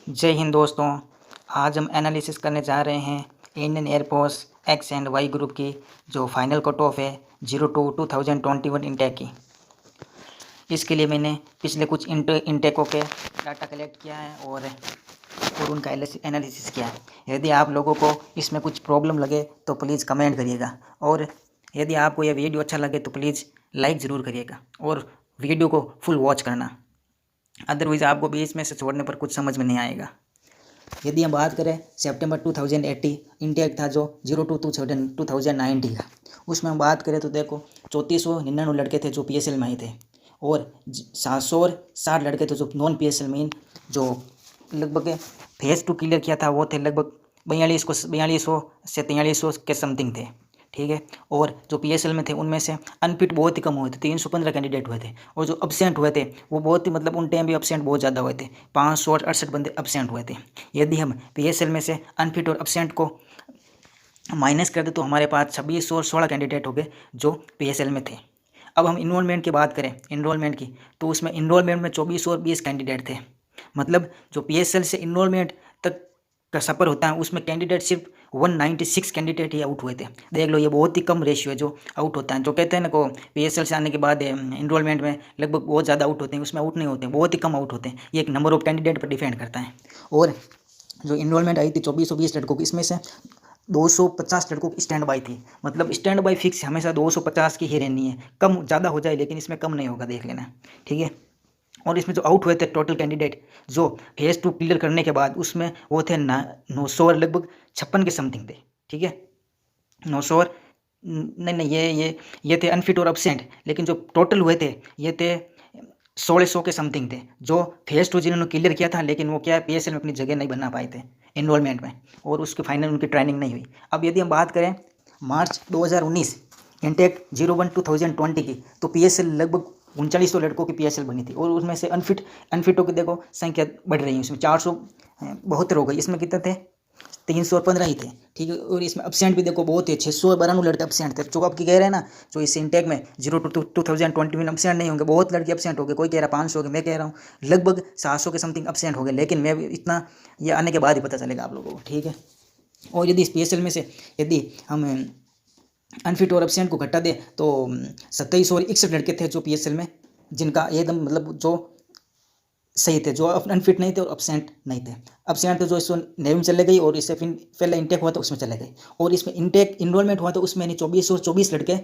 जय हिंद दोस्तों। आज हम एनालिसिस करने जा रहे हैं Indian air force X and Y group की जो फाइनल कट ऑफ है 02/2021 इंटेक की। इसके लिए मैंने पिछले कुछ इंटेकों के डाटा कलेक्ट किया है और उनका एनालिसिस किया है। यदि आप लोगों को इसमें कुछ प्रॉब्लम लगे तो प्लीज़ कमेंट करिएगा, और यदि आपको यह वीडियो अच्छा लगे तो प्लीज़ लाइक ज़रूर करिएगा और वीडियो को फुल वॉच करना, अदरवाइज़ आपको बीच में से छोड़ने पर कुछ समझ में नहीं आएगा। यदि हम बात करें सितंबर 2080 इंटेक था जो 02/2019 का, उसमें हम बात करें तो देखो 3499 लड़के थे जो PSL में आए थे और 760 लड़के थे जो नॉन PSL में, जो लगभग फेज़ 2 क्लियर किया था वो थे लगभग 4200 से 4300 के समथिंग थे, ठीक है। और जो PSL में थे उनमें से अनफिट बहुत ही कम हुए थे, 315 कैंडिडेट हुए थे, और जो अब्सेंट हुए थे वो बहुत ही उन टाइम भी अब्सेंट बहुत ज़्यादा हुए थे, 568 बंदे अब्सेंट हुए थे। यदि हम PSL में से अनफिट और अब्सेंट को माइनस कर दे तो हमारे पास 2616 कैंडिडेट हो गए जो PSL में थे। अब हम इनरोलमेंट की बात करें, इनरोलमेंट की, तो उसमें इनरोलमेंट में 2420 कैंडिडेट थे। मतलब जो PSL से इनरोलमेंट तक का सफ़र होता है उसमें कैंडिडेट सिर्फ 196 कैंडिडेट ही आउट हुए थे। देख लो, ये बहुत ही कम रेशियो है जो आउट होता है। जो कहते हैं ना को PSL से आने के बाद इनरोलमेंट में लगभग बहुत ज़्यादा आउट होते हैं, उसमें आउट नहीं होते, बहुत ही कम आउट होते हैं। ये एक नंबर ऑफ कैंडिडेट पर डिपेंड करता है। और जो इनरोलमेंट आई थी 2420 लड़कों की, इसमें से 250 लड़कों की स्टैंड बाई थी। मतलब स्टैंड बाई फिक्स हमेशा 250 की ही रहनी है, कम ज़्यादा हो जाए लेकिन इसमें कम नहीं होगा, देख लेना, ठीक है। और इसमें जो आउट हुए थे टोटल कैंडिडेट जो फेज़ 2 क्लियर करने के बाद, उसमें वो थे 900 और लगभग 56 के समथिंग थे, ठीक है। 900 और नहीं, ये थे अनफिट और अब्सेंट, लेकिन जो टोटल हुए थे ये थे 1600 के समथिंग थे जो फेज़ 2 जिन्होंने क्लियर किया था, लेकिन वो क्या है PSL में अपनी जगह नहीं बना पाए थे इनरोलमेंट में, और उसके फाइनल उनकी ट्रेनिंग नहीं हुई। अब यदि हम बात करें मार्च 2019 इंटेक 01/2020 की, तो PSL लगभग 3900 लड़कों की PSL बनी थी, और उसमें से अनफिटों की देखो संख्या बढ़ रही है, उसमें 472 हो गई। इसमें कितने थे? 315 ही थे, ठीक है। और इसमें अब्सेंट भी देखो बहुत थे, 692 लड़के अब्सेंट थे। जो आपकी कह रहे हैं ना, जो इस इंटेक में 02/2020 में अब्सेंट नहीं होंगे, बहुत लड़के अब्सेंट हो गए। कोई कह रहा 500 हो गए, मैं कह रहा हूँ लगभग 700 के समथिंग अब्सेंट हो गए, लेकिन मैं इतना ये आने के बाद ही पता चलेगा आप लोगों को, ठीक है। और यदि इस PSL में से यदि हम अनफिट और एब्सेंट को घटा दे तो 2761 लड़के थे जो PSL में, जिनका एकदम मतलब जो सही थे, जो अनफिट नहीं थे और एब्सेंट नहीं थे। एब्सेंट थे जो इसमें नेवी में चले गई, और इससे फिर पहले इंटेक हुआ तो उसमें चले गए, और इसमें इंटेक इनरोलमेंट हुआ तो उसमें नहीं 2424 लड़के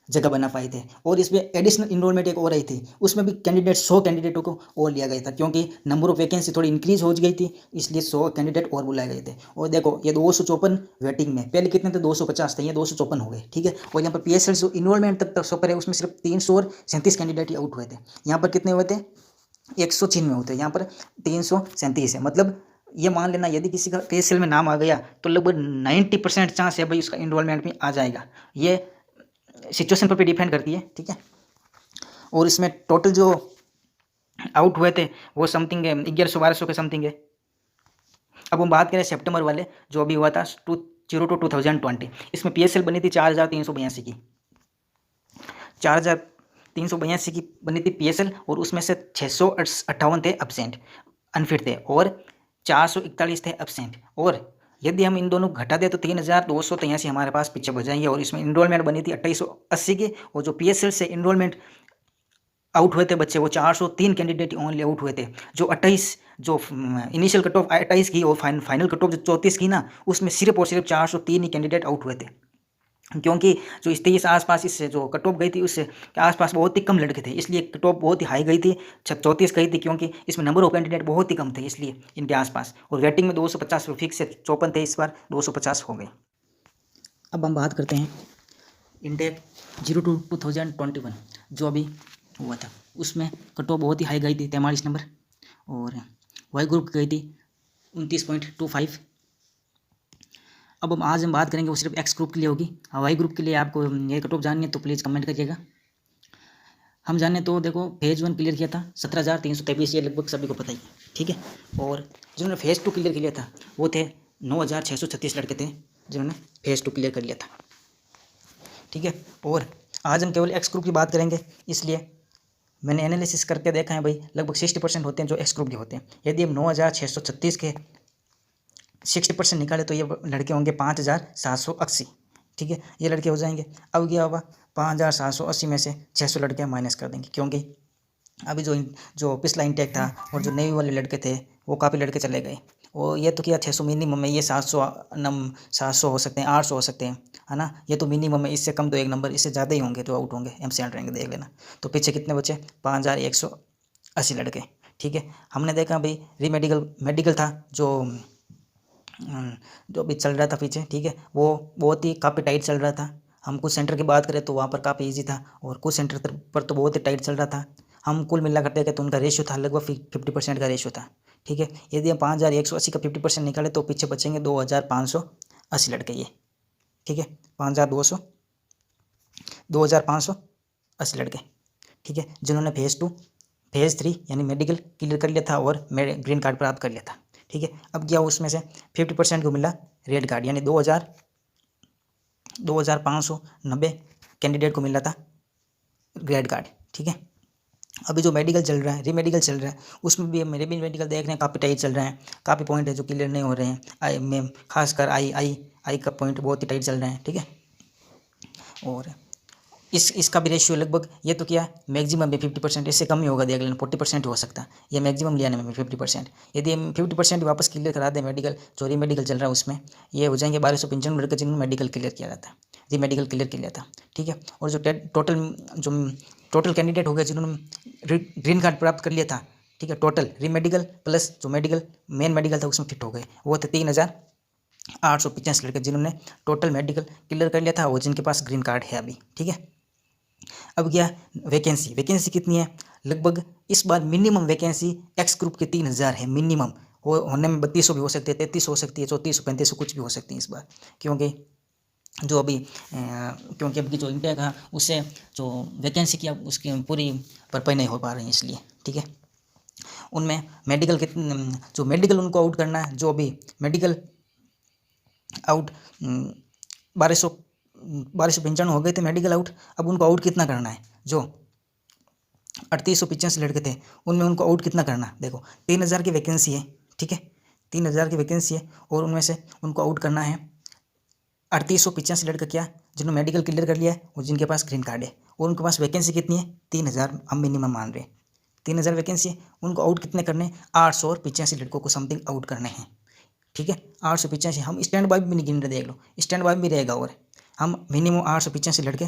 जगह बना पाए थे। और इसमें एडिशनल इनरोलमेंट एक और आई थी, उसमें भी कैंडिडेट 100 कैंडिडेटों को और लिया गया था, क्योंकि नंबर ऑफ वैकेंसी थोड़ी इंक्रीज हो गई थी, इसलिए 100 कैंडिडेट और बुलाए गए थे। और देखो ये 254 वेटिंग में, पहले कितने थे? 250 थे, ये 254 हो गए, ठीक है। और यहाँ पर PSL जो इनरोलमेंट तक सफर है उसमें सिर्फ 337 कैंडिडेट ही आउट हुए थे। यहाँ पर कितने हुए थे? 196 होते हैं, यहाँ पर 337 है। मतलब ये मान लेना यदि किसी का PSL में नाम आ गया तो लगभग 90% चांस है भाई उसका इनरोलमेंट में आ जाएगा। ये सिचुएशन पर भी डिपेंड करती है, ठीक है। और इसमें टोटल जो आउट हुए थे वो समथिंग 1100-1200 के समथिंग है। अब हम बात करें सितंबर वाले जो अभी हुआ था 2020, इसमें PSL बनी थी 4382 की, 4382 की बनी थी PSL, और उसमें से 658 थे अब्सेंट, अनफिट थे, और 441 थे अब्सेंट। और यदि हम इन दोनों घटा दें तो 3283 हमारे पास पीछे बच जाएंगे। और इसमें इनरोलमेंट बनी थी 2880 की, और जो PSL से इनरोलमेंट आउट हुए थे बच्चे वो 403 कैंडिडेट ओनली आउट हुए थे। जो 28 जो इनिशियल कट ऑफ 28 की और फाइनल कट ऑफ जो 34 की ना, उसमें सिर्फ और सिर्फ 403 ही कैंडिडेट आउट हुए थे, क्योंकि जो इस 23 आसपास इससे जो कट ऑफ गई थी उससे आसपास बहुत ही कम लड़के थे, इसलिए कट ऑफ बहुत ही हाई गई थी, 34 गई थी, क्योंकि इसमें नंबर ऑफ कैंडिडेट बहुत ही कम थे इसलिए इनके आसपास। और वेटिंग में 250 फिक्स से 54 थे, इस बार 250 हो गए। अब हम बात करते हैं इंटेक 02/2021 जो अभी हुआ था, उसमें कट ऑफ बहुत ही हाई गई थी, 43 नंबर, और वाई ग्रुप गई थी 29.25। अब हम बात करेंगे वो सिर्फ एक्स ग्रुप के लिए होगी। वाई ग्रुप के लिए आपको ये कट ऑफ जाननी है तो प्लीज़ कमेंट करिएगा। हम जाने तो देखो फेज़ 1 क्लियर किया था 17,323, ये लगभग सभी को पता ही है, ठीक है। और जिन्होंने फेज़ 2 क्लियर किया था वो थे 9,636 लड़के थे जिन्होंने फेज़ 2 क्लियर कर लिया था, ठीक है। और आज हम केवल एक्स ग्रुप की बात करेंगे, इसलिए मैंने एनालिसिस करके देखा है भाई, लगभग 60% होते हैं जो एक्स ग्रुप के होते हैं। यदि हम 9636 के 60% निकाले तो ये लड़के होंगे 5780। ठीक है, ये लड़के हो जाएंगे। अब क्या होगा, 5780 में से 600 लड़के माइनस कर देंगे, क्योंकि अभी जो पिछला इंटेक था और जो नेवी वाले लड़के थे वो काफ़ी लड़के चले गए। वो ये तो किया 600 मिनिमम है, ये 700 हो सकते हैं, 800 हो सकते हैं, है ना। ये तो मिनिमम है, इससे कम तो एक नंबर, इससे ज़्यादा ही होंगे जो आउट होंगे, एमसीएल रहेंगे, देख लेना। तो पीछे कितने बचे, 5180 लड़के। ठीक है, हमने देखा भाई मेडिकल था जो भी चल रहा था पीछे। ठीक है, वो बहुत ही काफ़ी टाइट चल रहा था। हम कुछ सेंटर की बात करें तो वहाँ पर काफ़ी इजी था, और कुछ सेंटर पर तो बहुत ही टाइट चल रहा था। हम कुल मिला करते हैं तो उनका रेशियो था लगभग 50% का रेशियो था। ठीक है, यदि हम 5180 का 50% निकाले तो पीछे बचेंगे 2580 लड़के ये। ठीक है, 2580 लड़के। ठीक है, जिन्होंने फेज़ 3 यानी मेडिकल क्लियर कर लिया था और ग्रीन कार्ड प्राप्त कर लिया था। ठीक है, अब क्या उसमें से 50% को मिला रेड कार्ड, यानी 2590 कैंडिडेट को मिला था रेड कार्ड। ठीक है, अभी जो मेडिकल चल रहा है, रीमेडिकल चल रहा है, उसमें भी मेरे भी मेडिकल देख रहे हैं काफ़ी टाइट चल रहे हैं, काफ़ी पॉइंट है जो क्लियर नहीं हो रहे हैं। आई में खासकर आई का पॉइंट बहुत ही टाइट चल रहे हैं। ठीक है, और इसका भी रेशियो लगभग, ये तो क्या मैक्सिमम में 50%, इससे कम ही होगा, देख लेना 40% हो सकता है, ये मैक्सिमम लिया ना 50%। यदि हम 50% वापस क्लियर करा दें मेडिकल, जो रीमेडिकल चल रहा है उसमें, ये हो जाएंगे 1295 लड़के जिन्होंने मेडिकल क्लियर किया था, रीमेडिकल क्लियर किया था। ठीक है, और जो टोटल कैंडिडेट हो गए जिन्होंने ग्रीन कार्ड प्राप्त कर लिया था। ठीक है, टोटल रीमेडिकल प्लस जो मेन मेडिकल था उसमें फिट हो गए, वो थे 3885 लड़के जिन्होंने टोटल मेडिकल क्लियर कर लिया था, और जिनके पास ग्रीन कार्ड है अभी। ठीक है, अब क्या वैकेंसी कितनी है, लगभग इस बार मिनिमम वैकेंसी एक्स ग्रुप के 3000 है मिनिमम। होने में 3200 भी हो सकती है, 3300 हो सकती है, 3400 3500 कुछ भी हो सकती है इस बार, क्योंकि अभी जो इंडिया का उससे जो वैकेंसी की अब उसकी पूरी भरपाई नहीं हो पा रही है, इसलिए। ठीक है, उनमें मेडिकल उनको आउट करना है, जो अभी मेडिकल आउट 1295 हो गए थे मेडिकल आउट। अब उनको आउट कितना करना है, जो 3885 लड़के थे उनमें उनको आउट कितना करना, देखो 3000 की वैकेंसी है। ठीक है, 3000 की वैकेंसी है, और उनमें से उनको आउट करना है 3885 लड़के, क्या जिन्होंने मेडिकल क्लियर कर लिया है और जिनके पास ग्रीन कार्ड है, और उनके पास वैकेंसी कितनी है 3000, हम मिनिमम मान रहे हैं 3000 वैकेंसी है। उनको आउट कितने करने, 885 लड़कों को समथिंग आउट करने हैं। ठीक है, 885, हम स्टैंड बाय भी नहीं गिन रहे, देख लो स्टैंड बाय भी रहेगा, और हम मिनिमम 885 लड़के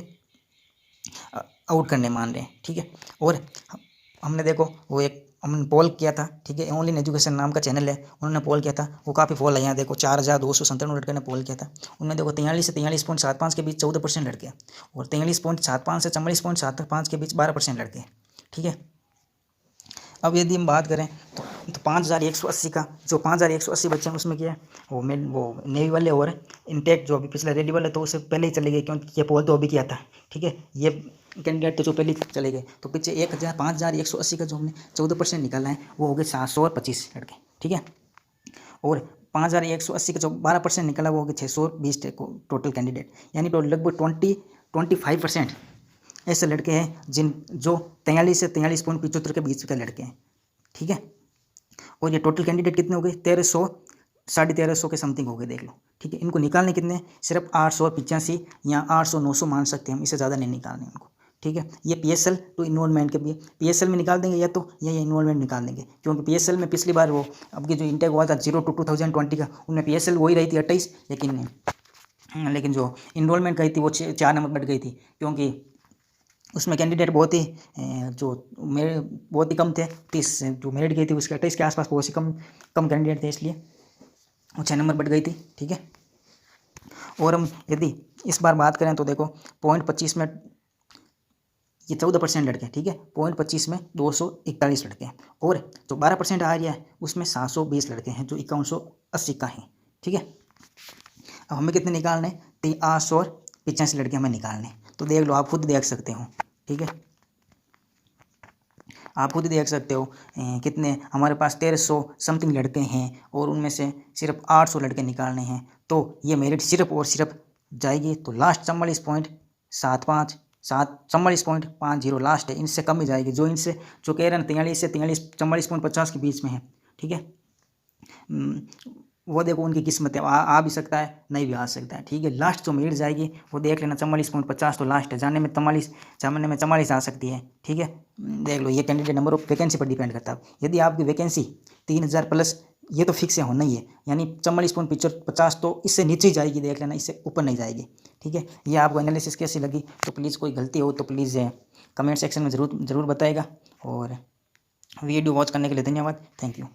आउट करने मान रहे हैं। ठीक है, और हमने देखो हमने पोल किया था। ठीक है, ऑनलाइन एजुकेशन नाम का चैनल है, उन्होंने पोल किया था, वो काफ़ी पोल है। यहाँ देखो 4297 लड़के ने पोल किया था, उनमें देखो 43 से 43.75 के बीच 14% लड़के, और 43.75 से 44.75 के बीच 12% लड़के। ठीक है, अब यदि हम बात करें तो 5180 का जो 5180 बच्चे हैं उसमें क्या है, वो नेवी वाले और इंटेक जो अभी पिछला रेडी वाला तो उससे पहले ही चले गए, क्योंकि ये पोल तो अभी किया था। ठीक है, ये कैंडिडेट तो जो पहले चले गए, तो पीछे 5180 का जो हमने 14% निकाला है वो हो गए 725 लड़के। ठीक है, और 5180 का जो 12% निकाला वो हो गए 620 टोटल कैंडिडेट, यानी तो लगभग 25% ऐसे लड़के हैं जो 43 से 43.75 के बीच के लड़के हैं। ठीक है, और ये टोटल कैंडिडेट कितने हो गए, 1300 1350 के समथिंग हो गए, देख लो। ठीक है, इनको निकालने कितने, सिर्फ 885 या 800 900 मान सकते हैं हम, इससे ज़्यादा नहीं निकालने इनको। ठीक है, ये PSL टू इन्वॉल्वमेंट के भी PSL में निकाल देंगे, या तो ये इन्वॉल्वमेंट निकाल देंगे, क्योंकि PSL में पिछली बार वो अब की जो इंटेक हुआ था 02/2020 का, उनमें PSL वही रही थी 28, लेकिन जो इन्वॉल्वमेंट गई थी वो 4 नंबर बढ़ गई थी, क्योंकि उसमें कैंडिडेट बहुत ही कम थे। 30 जो मेरिट गई थी उसके 28 के आसपास बहुत ही कम कैंडिडेट थे, इसलिए वो 6 नंबर बढ़ गई थी। ठीक है, और हम यदि इस बार बात करें तो देखो 0.25 में ये 14% लड़के। ठीक है, 0.25 में 241 लड़के हैं, और जो 12% आ रहा है उसमें 720 लड़के हैं जो 5180 का हैं। ठीक है, अब हमें कितने निकालने, 885 लड़के हमें निकालने, तो देख लो, आप खुद देख सकते हो। ठीक है, आप खुद देख सकते हो कितने हमारे पास 1300 समथिंग लड़के हैं, और उनमें से सिर्फ 800 लड़के निकालने हैं, तो ये मेरिट सिर्फ और सिर्फ जाएगी तो लास्ट 44.75 44.50 लास्ट है, इनसे कम ही जाएगी। जो कह रहे हैं 43 से 44.50 के बीच में है, ठीक है। वो देखो उनकी किस्मत है, आ भी सकता है, नहीं भी आ सकता है, ठीक है। लास्ट जो मिल जाएगी वो देख लेना, 44.50 तो लास्ट है। जाने में 44 आ सकती है, ठीक है। देख लो, ये कैंडिडेट नंबर ऑफ वैकेंसी पर डिपेंड करता है। यदि आपकी वैकेंसी 3000 प्लस, ये तो फिक्स है, होना ही है, यानी 44.50 तो इससे नीचे ही जाएगी, देख लेना, इससे ऊपर नहीं जाएगी, ठीक है। ये आपको एनालिसिस कैसी लगी तो प्लीज़, कोई गलती हो तो प्लीज़ कमेंट सेक्शन में ज़रूर बताएगा। और वीडियो वॉच करने के लिए धन्यवाद, थैंक यू।